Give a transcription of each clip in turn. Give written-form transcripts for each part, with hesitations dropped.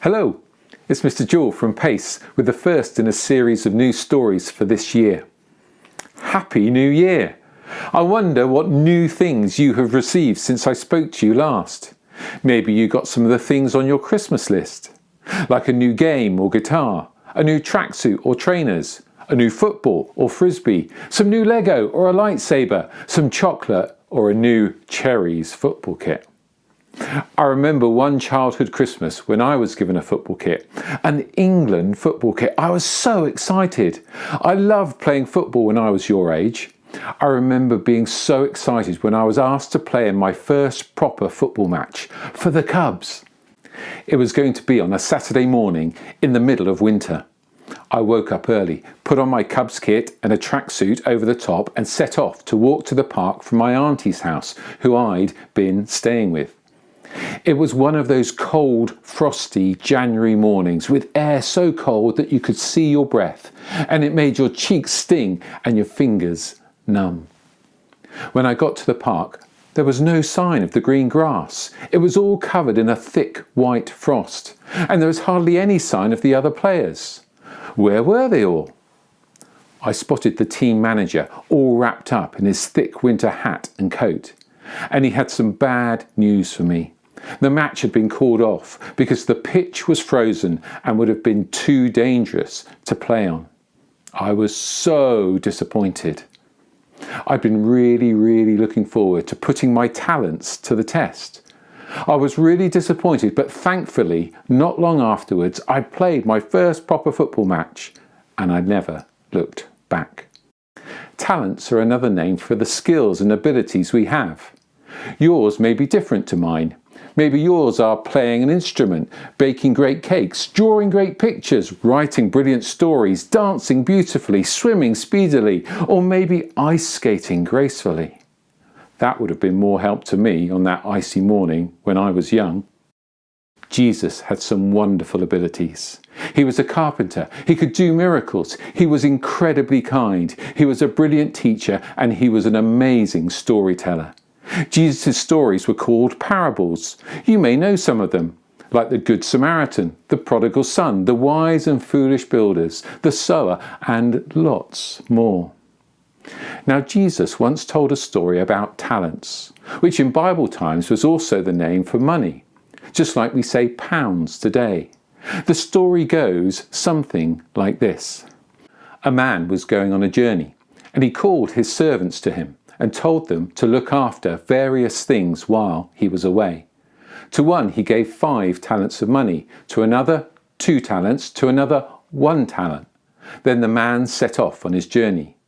Hello, it's Mr. Jewell from Pace with the first in a series of new stories for this year. Happy New Year! I wonder what new things you have received since I spoke to you last. Maybe you got some of the things on your Christmas list, like a new game or guitar, a new tracksuit or trainers, a new football or frisbee, some new Lego or a lightsaber, some chocolate or a new Cherries football kit. I remember one childhood Christmas when I was given a football kit, an England football kit. I was so excited. I loved playing football when I was your age. I remember being so excited when I was asked to play in my first proper football match for the Cubs. It was going to be on a Saturday morning in the middle of winter. I woke up early, put on my Cubs kit and a tracksuit over the top and set off to walk to the park from my auntie's house, who I'd been staying with. It was one of those cold, frosty January mornings with air so cold that you could see your breath, and it made your cheeks sting and your fingers numb. When I got to the park, there was no sign of the green grass. It was all covered in a thick white frost, and there was hardly any sign of the other players. Where were they all? I spotted the team manager all wrapped up in his thick winter hat and coat, and he had some bad news for me. The match had been called off because the pitch was frozen and would have been too dangerous to play on. I was so disappointed. I'd been really looking forward to putting my talents to the test. I was really disappointed, but thankfully, not long afterwards, I played my first proper football match and I never looked back. Talents are another name for the skills and abilities we have. Yours may be different to mine. Maybe yours are playing an instrument, baking great cakes, drawing great pictures, writing brilliant stories, dancing beautifully, swimming speedily, or maybe ice skating gracefully. That would have been more help to me on that icy morning when I was young. Jesus had some wonderful abilities. He was a carpenter. He could do miracles. He was incredibly kind. He was a brilliant teacher, and he was an amazing storyteller. Jesus' stories were called parables. You may know some of them, like the Good Samaritan, the prodigal son, the wise and foolish builders, the sower, and lots more. Now, Jesus once told a story about talents, which in Bible times was also the name for money, just like we say pounds today. The story goes something like this. A man was going on a journey, and he called his servants to him and told them to look after various things while he was away. To one he gave 5 talents of money, to another 2 talents, to another 1 talent. Then the man set off on his journey.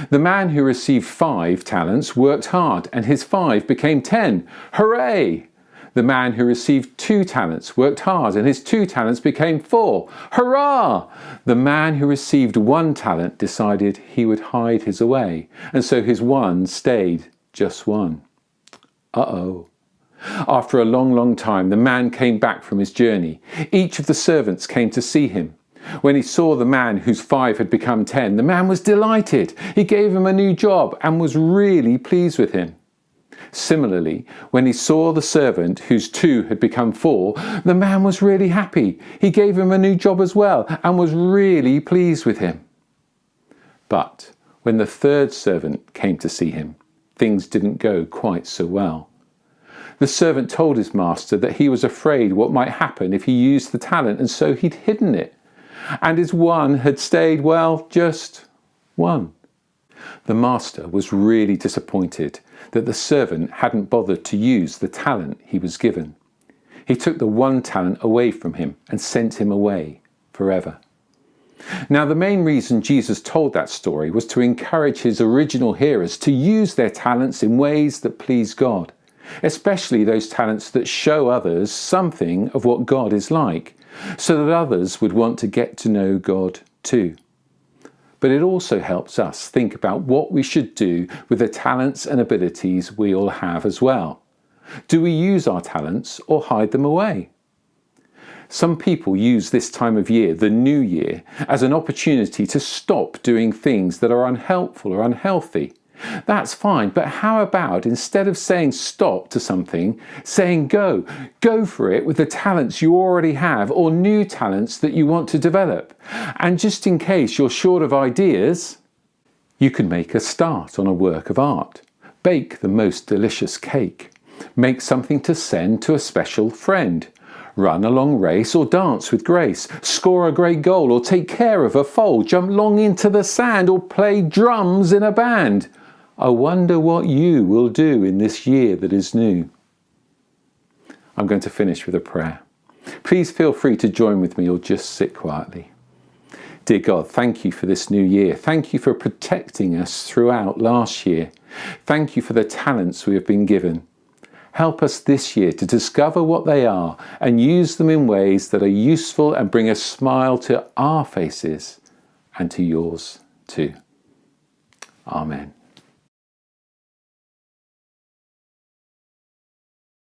The man who received 5 talents worked hard, and his 5 became 10. Hooray! The man who received 2 talents worked hard, and his 2 talents became 4. Hurrah! The man who received 1 talent decided he would hide his away, and so his 1 stayed just 1. Uh-oh. After a long time, the man came back from his journey. Each of the servants came to see him. When he saw the man whose 5 had become 10, the man was delighted. He gave him a new job and was really pleased with him. Similarly, when he saw the servant whose 2 had become 4, the man was really happy. He gave him a new job as well and was really pleased with him. But when the 3rd servant came to see him, things didn't go quite so well. The servant told his master that he was afraid what might happen if he used the talent, and so he'd hidden it. And his 1 had stayed, well, just 1. The master was really disappointed that the servant hadn't bothered to use the talent he was given. He took the 1 talent away from him and sent him away forever. Now, the main reason Jesus told that story was to encourage his original hearers to use their talents in ways that please God, especially those talents that show others something of what God is like, so that others would want to get to know God too. But it also helps us think about what we should do with the talents and abilities we all have as well. Do we use our talents or hide them away? Some people use this time of year, the new year, as an opportunity to stop doing things that are unhelpful or unhealthy. That's fine, but how about instead of saying stop to something, saying go? Go for it with the talents you already have or new talents that you want to develop. And just in case you're short of ideas, you can make a start on a work of art. Bake the most delicious cake. Make something to send to a special friend. Run a long race or dance with grace. Score a great goal or take care of a foal. Jump long into the sand or play drums in a band. I wonder what you will do in this year that is new. I'm going to finish with a prayer. Please feel free to join with me or just sit quietly. Dear God, thank you for this new year. Thank you for protecting us throughout last year. Thank you for the talents we have been given. Help us this year to discover what they are and use them in ways that are useful and bring a smile to our faces and to yours too. Amen.